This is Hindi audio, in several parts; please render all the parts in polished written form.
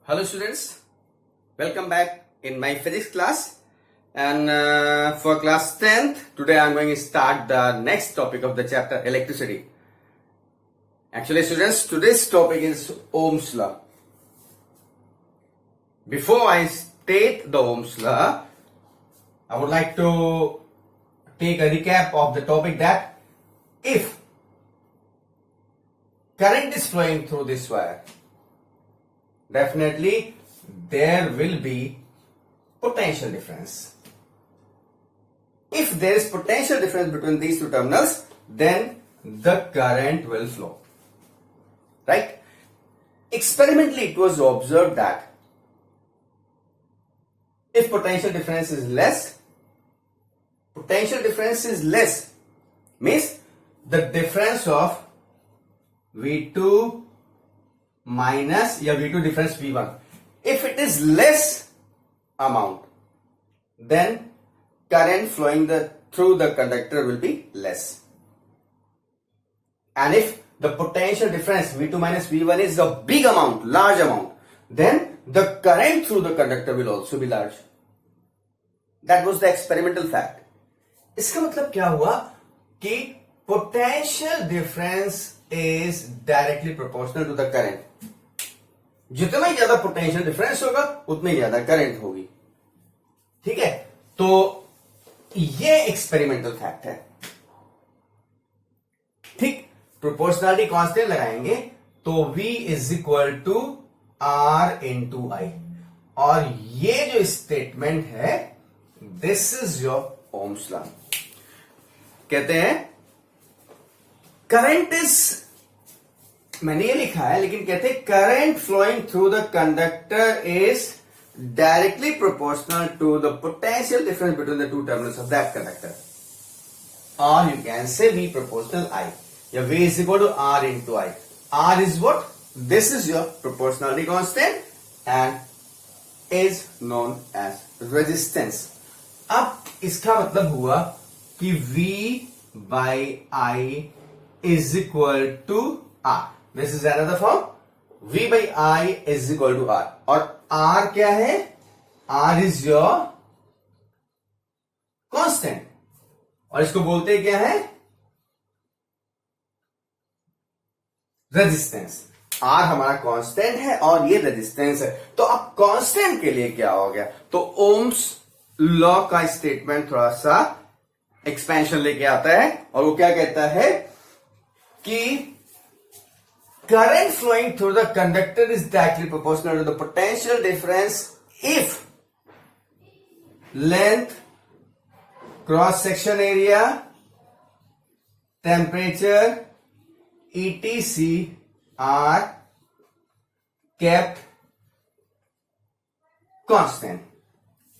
Hello students, welcome back in my physics class and for class 10th, today I am going to start the next topic of the chapter electricity. Actually students, today's topic is Ohm's law. Before I state the Ohm's law, I would like to take a recap of the topic that if current is flowing through this wire, definitely there will be potential difference. If there is potential difference between these two terminals, then the current will flow. Right? Experimentally, it was observed that if potential difference is less means the difference of V2 minus V2 difference V1. If it is less amount, then current flowing through the conductor will be less. And if the potential difference V2 minus V1 is a big amount, large amount, then the current through the conductor will also be large. That was the experimental fact. इसका मतलब क्या हुआ कि potential difference is directly proportional to the current. जितना ही ज्यादा पोटेंशियल डिफरेंस होगा उतनी ज्यादा करंट होगी. ठीक है, तो ये एक्सपेरिमेंटल फैक्ट है. ठीक, प्रोपोर्शनलिटी कांस्टेंट लगाएंगे तो V is equal to R into I. और ये जो स्टेटमेंट है, this is your Ohm's law. कहते हैं करंट इज, मैंने ये लिखा है लेकिन कहते हैं current flowing through the conductor is directly proportional to the potential difference between the two terminals of that conductor. और you can say V proportional I या V is equal to R into I. R is what? This is your proportionality constant and is known as resistance. अब इसका मतलब हुआ कि V by I is equal to R. This is another form. V by I is equal to R. और R क्या है? R is your constant. और इसको बोलते हैं क्या है? रेजिस्टेंस. R हमारा कांस्टेंट है और ये रेजिस्टेंस है. तो अब कांस्टेंट के लिए क्या हो गया? तो ओम्स लॉ का स्टेटमेंट थोड़ा सा एक्सपेंशन लेके आता है और वो क्या कहता है कि current flowing through the conductor is directly proportional to the potential difference if length, cross section area, temperature, etc are kept constant.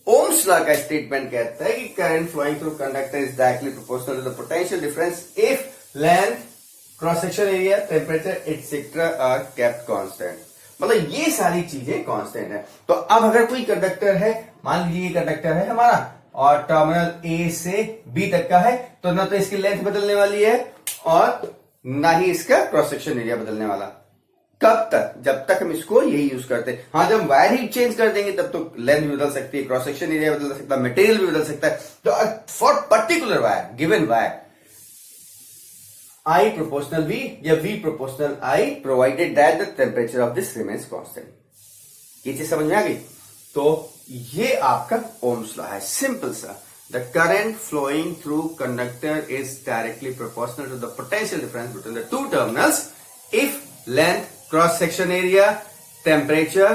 Ohm's law का स्टेटमेंट कहता है कि current flowing through conductor is directly proportional to the potential difference if length, cross section area, temperature etcetera are kept constant. मतलब ये सारी चीजें कांस्टेंट है. तो अब अगर कोई कंडक्टर है, मान लीजिए ये कंडक्टर है हमारा और टर्मिनल ए से बी तक का है, तो ना तो इसकी लेंथ बदलने वाली है और ना ही इसका क्रॉस सेक्शन एरिया बदलने वाला. कब तक? जब तक हम इसको यही यूज करते हैं. हाँ, जब वायर ही चेंज कर देंगे तब तो लेंथ भी बदल सकती है, क्रॉस सेक्शन एरिया बदल सकता है, मटेरियल भी बदल सकता है. तो for particular wire, given wire, I proportional V या V proportional I provided that the temperature of this remains constant. ये चीज समझ में आ गई? तो ये आपका ओम्स लॉ है, सिंपल सा. The current flowing through conductor is directly proportional to the potential difference between the two terminals if length, cross section area, temperature,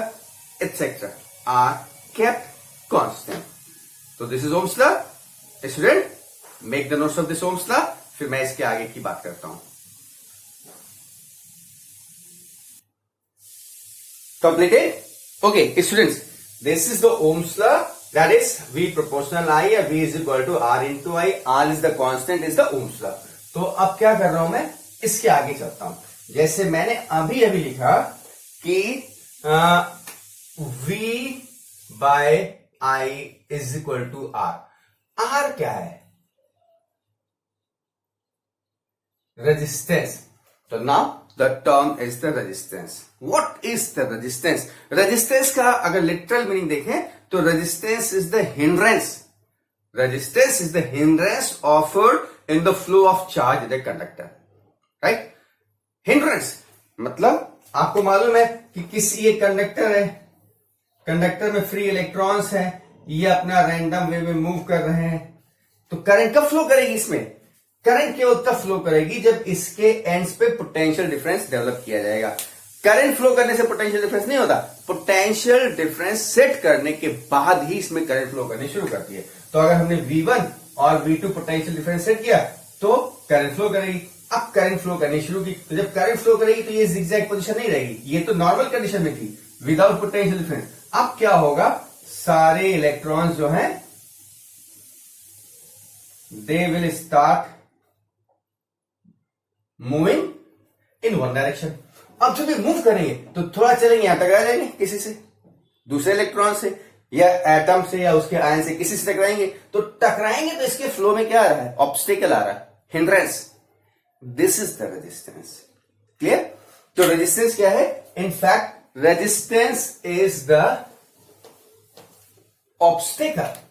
etc. are kept constant. So this is Ohm's law. Student, make the notes of this Ohm's law. फिर मैं इसके आगे की बात करता हूं. Completed? Okay, students, this is the Ohm's law. That is V proportional I या V is equal to R into I. R is the constant, is the Ohm's law. तो अब क्या कर रहा हूं मैं? इसके आगे चलता हूं. जैसे मैंने अभी लिखा कि V by I is equal to R. R क्या है? रेजिस्टेंस. तो now the term is the resistance. What is the resistance? Resistance का अगर लिटरल मीनिंग देखें तो resistance is the hindrance. Resistance is the hindrance offered in the flow of charge in the conductor. Right? Hindrance मतलब आपको मालूम है कि किसी ये कंडक्टर है, कंडक्टर में फ्री इलेक्ट्रॉन्स हैं, ये अपना रैंडम वे में मूव कर रहे हैं, तो करंट कब फ्लो करेगी? इसमें करंट केवल तब फ्लो करेगी जब इसके एंड्स पे पोटेंशियल डिफरेंस डेवलप किया जाएगा. करंट फ्लो करने से पोटेंशियल डिफरेंस नहीं होता, पोटेंशियल डिफरेंस सेट करने के बाद ही इसमें करंट फ्लो करनी शुरू करती है. तो अगर हमने V1 और V2 पोटेंशियल डिफरेंस सेट किया तो करंट फ्लो करेगी. अब करंट फ्लो करनी शुरू की, तो जब करंट फ्लो करेगी तो ये जिगजैग पोजीशन नहीं रहेगी, ये तो नॉर्मल कंडीशन में थी विदाउट पोटेंशियल डिफरेंस. अब क्या होगा, सारे इलेक्ट्रॉन्स जो हैं they will start moving in one direction. अब जब ये मूव करेंगे तो थोड़ा चलेंगे, यहां टकरा जाएंगे किसी से, दूसरे इलेक्ट्रॉन से या एटम से या उसके आयन से, किसी से टकराएंगे. तो टकराएंगे तो इसके फ्लो में क्या आ रहा है? ऑब्स्टेकल आ रहा है, hindrance. This is the resistance. Clear? तो रेजिस्टेंस क्या है? In fact resistance is the obstacle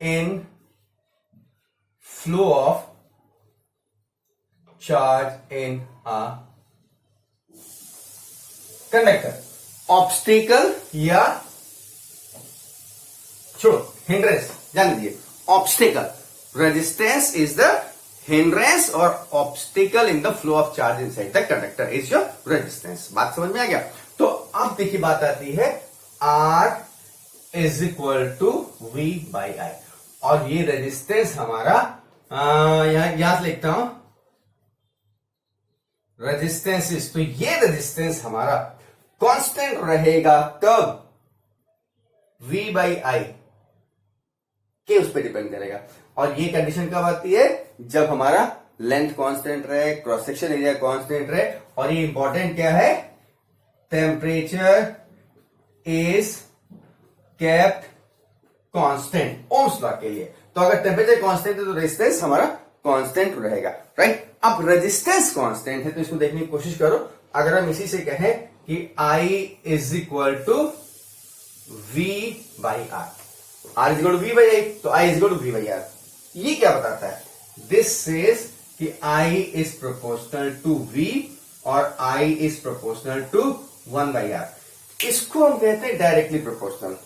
in flow of charge in a conductor. Obstacle या छोड़ो, हिंड्रेंस जान लीजिए. Obstacle, resistance is the hindrance और obstacle in the flow of charge inside the conductor is your resistance. बात समझ में आ गया? तो अब देखिए बात आती है R is equal to V by I. और ये रेजिस्टेंस हमारा यहां लिखता हूं रेजिस्टेंस इज, तो ये रेजिस्टेंस हमारा कांस्टेंट रहेगा कब? V बाई I के उस पर डिपेंड करेगा. और ये कंडीशन कब आती है? जब हमारा लेंथ कांस्टेंट रहे, क्रॉस सेक्शन एरिया कांस्टेंट रहे, और ये इंपॉर्टेंट क्या है? Temperature is kept constant, Ohm's law के लिए. तो अगर टेम्परेचर कांस्टेंट है तो रेजिस्टेंस हमारा कांस्टेंट रहेगा. राइट? अब रेजिस्टेंस कांस्टेंट है तो इसको देखने की कोशिश करो. अगर हम इसी से कहें कि I is equal to V by R, R is equal to V by I, तो I is equal to V by R. ये क्या बताता है? दिस सेज कि I is proportional to V और I is proportional to 1 by R. इसको हम कहते हैं डायरेक्टली प्रोपोर्शनल.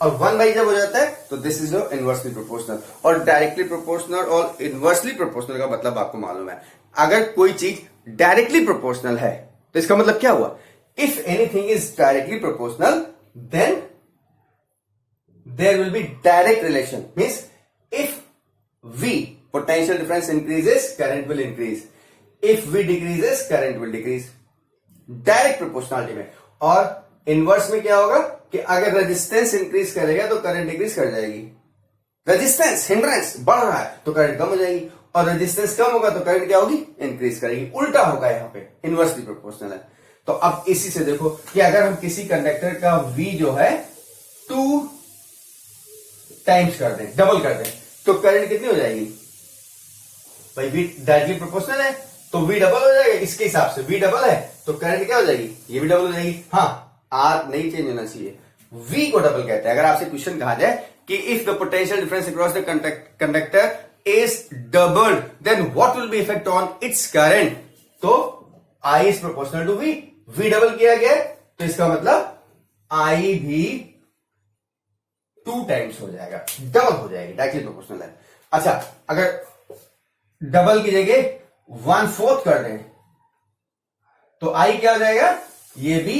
और 1 बाई जब हो जाता है तो this is your inversely proportional. और डायरेक्टली प्रोपोर्शनल और इनवर्सली प्रोपोर्शनल का मतलब आपको मालूम है. अगर कोई चीज डायरेक्टली प्रोपोर्शनल है तो इसका मतलब क्या हुआ? If anything is directly proportional then there will be direct relation. Means if V potential difference increases, current will increase. If V decreases, current will decrease. Direct proportionality में. और इनवर्स में क्या होगा कि अगर रेजिस्टेंस इंक्रीज करेगा तो करंट डिक्रीज कर जाएगी. रेजिस्टेंस, हिंड्रेंस बढ़ रहा है तो करंट कम हो जाएगी, और रेजिस्टेंस कम होगा तो करंट क्या होगी? इंक्रीज करेगी. उल्टा होगा यहां पे, इनवर्सली प्रोपोर्शनल है. तो अब इसी से देखो कि अगर हम किसी कंडक्टर का V जो है 2 टाइम्स कर दें, डबल कर दें, तो करंट कितनी हो जाएगी? भाई V डायरेक्टली प्रोपोर्शनल है तो V डबल हो जाएगा. इसके हिसाब से V डबल है तो करंट क्या हो जाएगी? ये भी डबल हो जाएगी. हाँ, R नहीं चेंज होना चाहिए, V को डबल कहते हैं. अगर आपसे क्वेश्चन कहा जाए कि if the potential difference across the conductor is doubled then what will be effect on its current, तो I is proportional to V. V double किया गया तो इसका मतलब I भी 2 टाइम्स हो जाएगा, डबल हो जाएगी, डायरेक्टली प्रोपोर्शनल है. अच्छा, अगर डबल की जगह 1/4 कर दें तो I क्या हो जाएगा? ये भी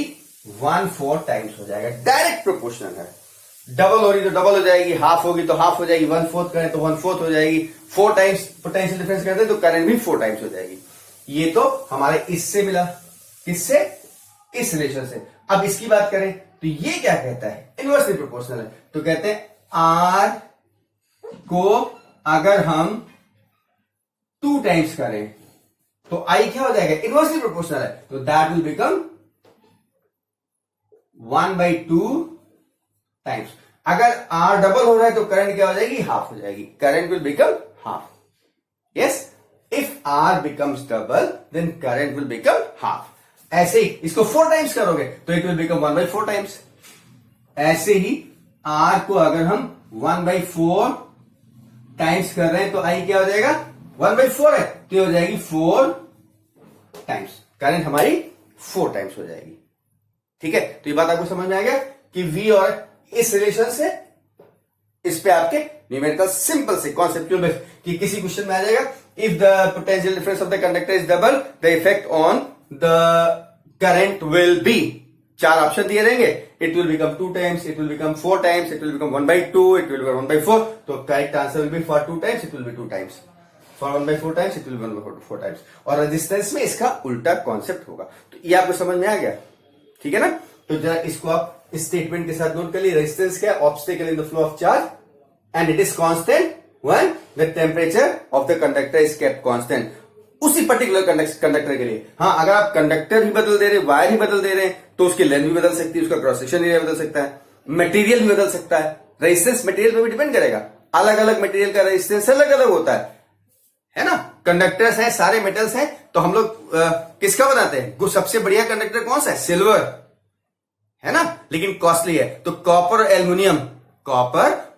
1/4 टाइम्स हो जाएगा. डायरेक्ट प्रोपोर्शनल है. डबल हो रही तो डबल हो जाएगी, हाफ होगी तो हाफ हो जाएगी, 1/4 करें तो 1/4 हो जाएगी, 4 टाइम्स पोटेंशियल डिफरेंस करते तो करंट भी 4 टाइम्स हो जाएगी. ये तो हमारे इससे मिला. किससे? इस रिलेशन से. अब इसकी बात करें तो ये क्या कहता है? इनवर्सली प्रोपोर्शनल है. तो कहते हैं R को अगर हम 2 टाइम्स करें तो I क्या हो जाएगा? इनवर्सली प्रोपोर्शनल है तो दैट विल बिकम 1/2 टाइम्स. अगर R डबल हो रहा है तो करंट क्या हो जाएगी? हाफ हो जाएगी. Current will become half. Yes, if R becomes double then current will become half. ऐसे ही इसको 4 टाइम्स करोगे तो इट विल बिकम 1/4 टाइम्स. ऐसे ही R को अगर हम 1/4 टाइम्स कर रहे हैं तो I क्या हो जाएगा, 1/4 है तो ये हो जाएगी 4 टाइम्स. करंट हमारी 4 टाइम्स हो जाएगी. ठीक है, तो ये बात आपको समझ में आ गया कि V और इस रिलेशन से इस पे आपके न्यूमेरिकल सिंपल से कॉन्सेप्चुअल बेस कि किसी क्वेश्चन में आ जाएगा if the potential difference of the conductor is double the effect on the current will be. 4 option दिए रहेंगे. It will become 2 times, it will become 4 times, it will become 1/2, it will become 1/4. तो correct answer will be for 2 times it will be 2 times, for 1/4 times it will be 1/4 times. और रेजिस्टेंस में इसका उल्टा कॉन्सेप्ट होगा. तो ये आपको समझ में आ गया. ठीक है ना. तो जरा इसको आप इस स्टेटमेंट के साथ नोट कर लीजिए. रेजिस्टेंस क्या है, obstacle in the flow of charge and it is constant when the temperature of the conductor is kept constant. उसी पर्टिकुलर कंडक्टर के लिए. हाँ, अगर आप कंडक्टर ही बदल दे रहे, वायर ही बदल दे रहे हैं तो उसकी लेंथ भी बदल सकती है, उसका क्रॉस सेक्शन एरिया बदल सकता है, मटेरियल भी बदल सकता है. रेजिस्टेंस मटेरियल पर भी डिपेंड करेगा. अलग अलग मटेरियल का रेजिस्टेंस अलग अलग होता है ना. कंडक्टर्स हैं, सारे मेटल्स हैं, तो हम लोग किसका बनाते हैं, सबसे बढ़िया कंडक्टर कौन सा है, सिल्वर है ना, लेकिन कॉस्टली है. तो कॉपर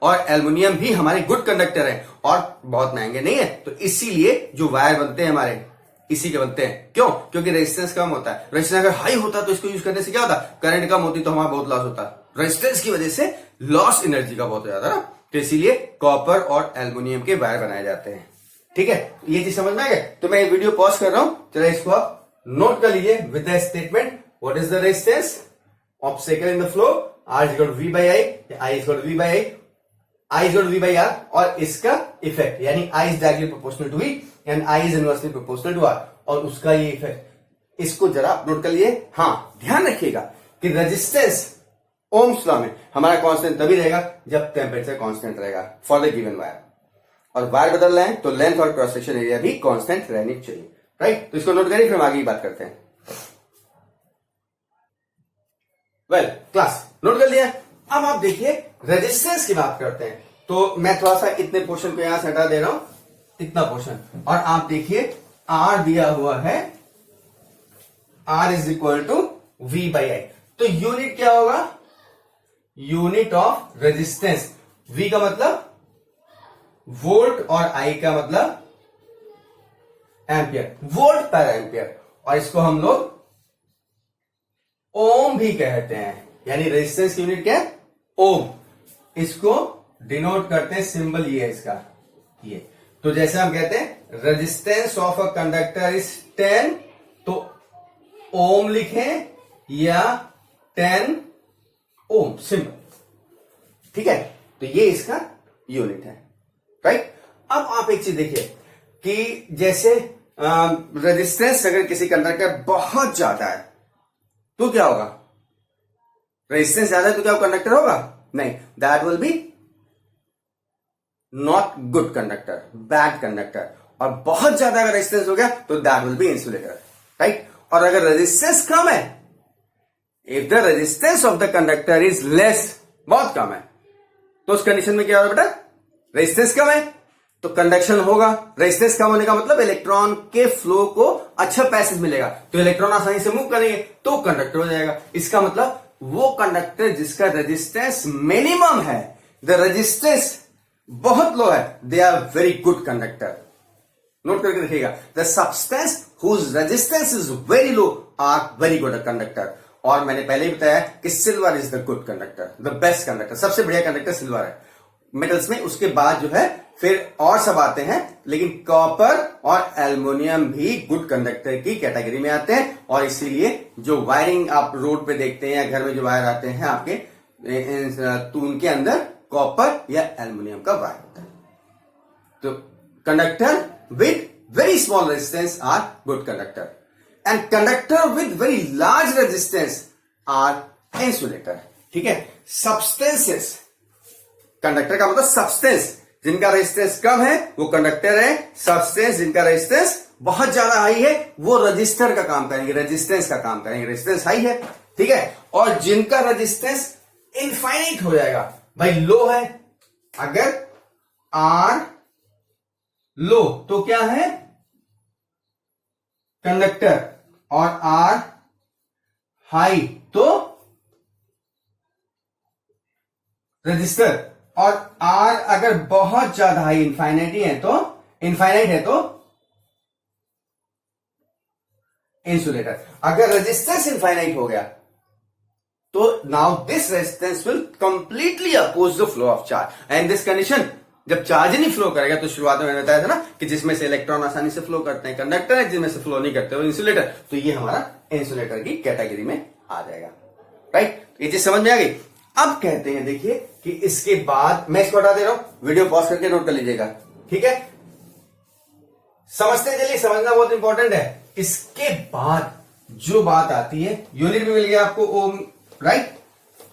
और एल्युमिनियम भी हमारे गुड कंडक्टर हैं और बहुत महंगे नहीं है. तो इसीलिए जो वायर बनते हैं हमारे इसी के बनते हैं. क्यों, क्योंकि रेजिस्टेंस कम होता है. रेजिस्टेंस अगर हाई होता तो इसको यूज करने से क्या होता, करंट कम होती तो हमारा बहुत लॉस होता. रेजिस्टेंस की वजह से लॉस एनर्जी का बहुत हो जाता ना. तो इसीलिए कॉपर और एल्युमिनियम के वायर बनाए जाते हैं. ठीक है, ये चीज समझ में आ गया. तो मैं वीडियो पॉज कर रहा हूं, चलो इसको आप नोट कर लीजिए with the statement. What is the resistance obstacle in the flow, R is equal to V by I, I is equal to V by I is equal to V by R. और इसका इफेक्ट यानी I is directly proportional to V and I is inversely proportional to R. और उसका ये इफेक्ट, इसको जरा नोट कर लिए. हाँ, ध्यान रखिएगा कि रेजिस्टेंस ओम्स लॉ में हमारा कांस्टेंट तभी रहेगा जब टेम्परेचर कांस्टेंट रहेगा फॉर द गिवन वायर. और वायर बदल रहे हैं तो लेंथ और क्रॉस सेक्शन एरिया भी कांस्टेंट रहनी चाहिए. राइट, तो इसको नोट करिए, फिर हम आगे की बात करते हैं. वेल क्लास नोट कर लिया. अब आप देखिए रेजिस्टेंस की बात करते हैं. तो मैं थोड़ा सा इतने पोर्शन को यहां से हटा दे रहा हूं, इतना पोर्शन. और आप देखिए R दिया हुआ है, R is equal to V by I. तो यूनिट क्या होगा, यूनिट ऑफ रेजिस्टेंस. V का मतलब वोल्ट और I का मतलब एम्पियर, वोल्ट पर एम्पियर. और इसको हम लोग ओम भी कहते हैं. यानी रेजिस्टेंस की यूनिट क्या है, ओम. इसको डिनोट करते हैं, सिंबल ये है इसका, ये. तो जैसे हम कहते हैं resistance of a conductor is 10, तो ओम लिखें या 10 ओम, सिंबल. ठीक है, तो ये इसका यूनिट है. राइट. अब आप एक चीज देखिए कि जैसे रेजिस्टेंस अगर किसी कंडक्टर बहुत ज्यादा है तो क्या होगा, रेजिस्टेंस ज्यादा है तो क्या कंडक्टर होगा, नहीं, that will be not good conductor, bad conductor. और बहुत ज्यादा अगर रेजिस्टेंस हो गया तो that will be insulator. Right. और अगर रेजिस्टेंस कम है, if the resistance of the conductor is less, बहुत कम है, तो उस कंडीशन में क्या होगा बेटा, रेजिस्टेंस कम है तो कंडक्शन होगा. रेजिस्टेंस कम होने का मतलब इलेक्ट्रॉन के फ्लो को अच्छा पैसेज मिलेगा, तो इलेक्ट्रॉन आसानी से मूव करेंगे तो कंडक्टर हो जाएगा. इसका मतलब वो कंडक्टर जिसका रेजिस्टेंस मिनिमम है, द रेजिस्टेंस बहुत लो है, they are very good conductor. Note करके देखिएगा, the substance whose resistance is very low are very good conductor. और मैंने पहले ही बताया कि silver is the good conductor, the best conductor, सबसे बढ़िया कंडक्टर सिल्वर है मेटल्स में. उसके बाद जो है फिर और सब आते हैं, लेकिन कॉपर और एल्युमिनियम भी गुड कंडक्टर की कैटेगरी में आते हैं. और इसीलिए जो वायरिंग आप रोड पे देखते हैं या घर में जो वायर आते हैं आपके, तो उनके अंदर कॉपर या एल्युमिनियम का वायर होता है. तो conductor with very small resistance R good conductor and conductor with very large resistance R insulator. ठीक है. सब्सटेंसेस, कंडक्टर का मतलब सब्सटेंस, जिनका रेजिस्टेंस कम है वो कंडक्टर है. सब्सटेंस जिनका रेजिस्टेंस बहुत ज्यादा हाई है वो रजिस्टर का काम करेंगे, रेजिस्टेंस का काम करेंगे. रेजिस्टेंस हाई है, ठीक है. और जिनका रेजिस्टेंस इनफाइनाइट हो जाएगा, भाई लो है, अगर R लो तो क्या है, कंडक्टर, और आर हाई तो रजिस्टर, और आर अगर बहुत ज्यादा हाई इनफाइनाइट है तो इंसुलेटर। अगर रेजिस्टेंस इनफाइनाइट हो गया तो now this resistance will completely oppose the flow of charge. And this condition, जब चार्ज नहीं फ्लो करेगा तो शुरुआत में मैंने बताया था ना कि जिसमें से इलेक्ट्रॉन आसानी से फ्लो करते हैं कंडक्टर है, जिसमें से फ्लो नहीं करते वो इंसुलेटर। तो ये हमारा इंसुलेटर की कैटेगरी में आ जाएगा। राइट, ये चीज समझ में आ गई। अब कहते हैं, देखिए कि इसके बाद मैं इसको हटा दे रहा हूं, वीडियो पॉज करके नोट कर लीजिएगा, ठीक है। समझते चलिए, समझना बहुत इंपॉर्टेंट है। इसके बाद जो बात आती है, यूनिट भी मिल गया आपको ओम, राइट।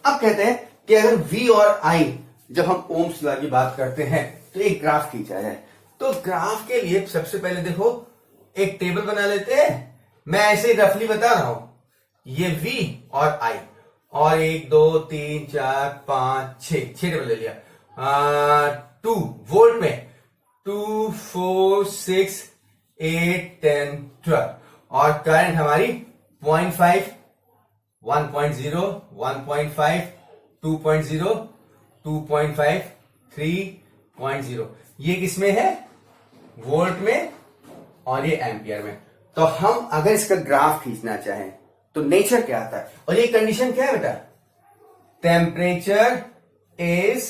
अब कहते हैं कि अगर V और I, जब हम ओम्स लॉ की बात करते हैं तो एक ग्राफ खींचा है। तो ग्राफ के लिए सबसे पहले देखो एक टेबल बना लेते हैं। मैं ऐसे ही रफली बता रहा हूं, ये V और I, और 1 2 3 4 5 6 टेबल ले लिया। 2 वोल्ट में 2 4 6 8 10 12, और करंट हमारी 0.5 1.0 1.5 2.0 2.5 3.0। ये किसमें है, वोल्ट में, और ये एम्पियर में। तो हम अगर इसका ग्राफ खींचना चाहें तो नेचर क्या आता है, और ये कंडीशन क्या है बेटा, टेम्परेचर इज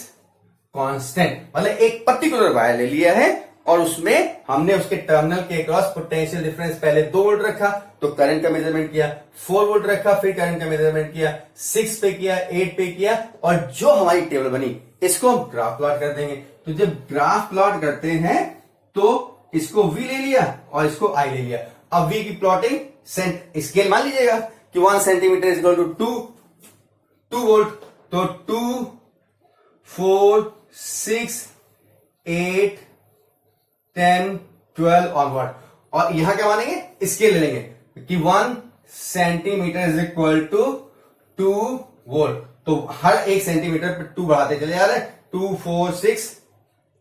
कांस्टेंट। मतलब एक पर्टिकुलर वायर ले लिया है और उसमें हमने उसके टर्मिनल के अक्रॉस पोटेंशियल डिफरेंस पहले 2 वोल्ट रखा, तो करंट का मेजरमेंट किया, 4 वोल्ट रखा, फिर करंट का मेजरमेंट किया, 6 पे किया, 8 पे किया, और जो हमारी टेबल बनी इसको हम ग्राफ प्लॉट कर देंगे। तो जब ग्राफ प्लॉट करते हैं तो इसको V ले लिया और इसको I ले लिया। अब V की प्लॉटिंग स्केल मान लीजिएगा कि 1 centimetre is equal to 2 volt, तो 2 4 6 8 10 12 ऑनवर्ड। और यहां क्या मानेंगे, स्केल ले लेंगे कि 1 centimetre is equal to 2 volt. तो हर 1 सेंटीमीटर पर 2 बढ़ाते चले जा रहे हैं, 2 4 6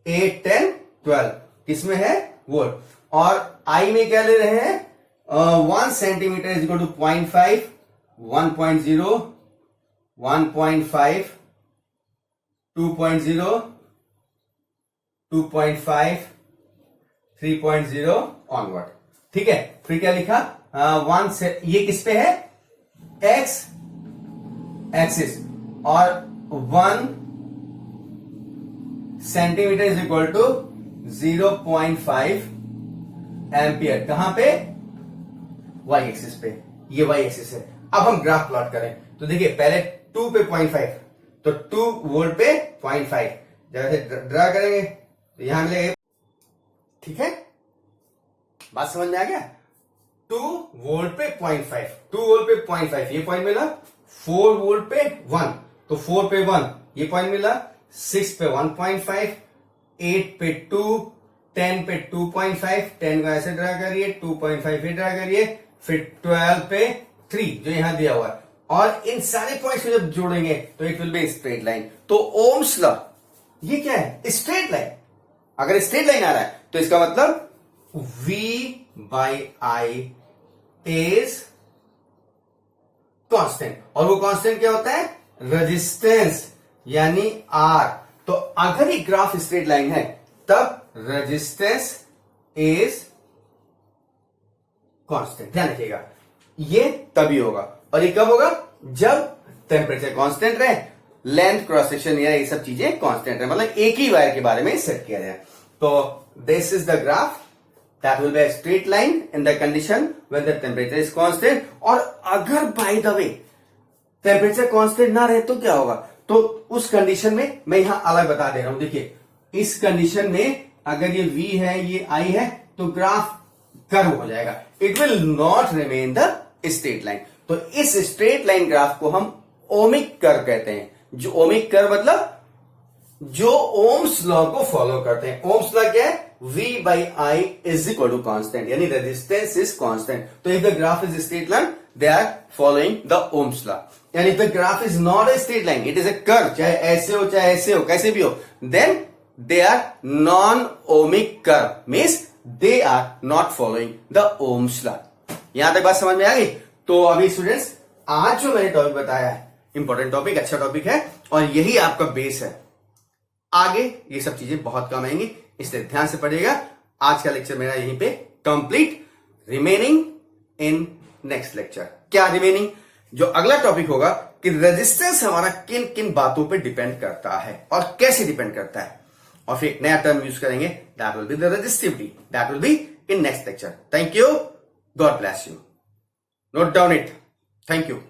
8 10 12, किसमें है, वोल्ट। और आई में क्या ले रहे हैं, 1 centimetre is equal to 0.5 1.0 1.5 2.0 2.5 3.0 onward. ठीक है, फिर क्या लिखा, 1 से ये किस पे है, एक्स एक्सिस, और 1 centimetre is equal to 0.5 ampere. कहां पे, वाई एक्सिस पे, ये वाई एक्सिस है। अब हम ग्राफ प्लॉट करें तो देखिए पहले 2 पे 0.5, तो 2 वोल्ट पे 0.5 जैसे ड्रा करेंगे तो यहां मिलेगा, ठीक है, बात समझ में आ गया। 2 वोल्ट पे 0.5, 2 वोल्ट पे 0.5 ये पॉइंट मिला, 4 वोल्ट पे 1 तो 4 पे 1 ये पॉइंट मिला, 6 पे 1.5, 8 पे 2, 10 पे 2.5, 10 को ऐसे ड्रा करिए, 2.5 फिर ड्रा करिए, फिर 12 पे 3 जो यहां दिया हुआ है, और इन सारे पॉइंट्स को जब जोड़ेंगे तो it will be straight line. तो ओम्स लॉ ये क्या है, स्ट्रेट लाइन। अगर स्ट्रेट लाइन आ रहा है तो इसका मतलब V by I is constant, और वो कांस्टेंट क्या होता है, रेजिस्टेंस यानी R। तो अगर ये ग्राफ स्ट्रेट लाइन है तब रेजिस्टेंस इज कांस्टेंट। ध्यान रखिएगा, ये तभी होगा, और ये कब होगा, जब टेम्परेचर कांस्टेंट रहे, लेंथ, क्रॉस सेक्शन या ये सब चीजें कांस्टेंट रहे, मतलब एक ही वायर के बारे में सेट किया जाए। तो this is the graph that will be a straight line in the condition when the temperature is constant। और अगर by the way temperature constant ना रहे तो क्या होगा, तो उस कंडीशन में मैं यहां अलग बता दे रहा हूं। देखिए इस कंडीशन में अगर ये V है ये I है तो ग्राफ कर्व हो जाएगा, it will not remain the straight line. तो इस स्ट्रेट लाइन ग्राफ को हम ओमिक कर्व कहते हैं। जो ओमिक कर्व मतलब जो ओम्स लॉ को फॉलो करते हैं। ओम्स लॉ क्या है, V by I is equal to constant, यानी resistance is constant। तो if the graph is a straight line, they are following the Ohm's law। यानी if the graph is not a straight line, it is a curve, चाहे ऐसे हो चाहे ऐसे हो कैसे भी हो, then they are non-ohmic curve, means they are not following the Ohm's law. यहां तक बात समझ में आ गई? तो अभी स्टूडेंट्स आज जो मैंने टॉपिक बताया है इंपॉर्टेंट टॉपिक, अच्छा टॉपिक है और यही आपका बेस है। आगे ये सब चीजें बहुत काम आएंगी, इसलिए ध्यान से पढ़िएगा। आज का लेक्चर मेरा यहीं पे complete. Remaining in next lecture. क्या रिमेनिंग? जो अगला टॉपिक होगा कि रेजिस्टेंस हमारा किन किन बातों पे डिपेंड करता है और कैसे डिपेंड करता है, और फिर एक नया टर्म यूज करेंगे, that will be the resistivity. That will be in next lecture. Thank you, God bless you. Note down it. Thank you.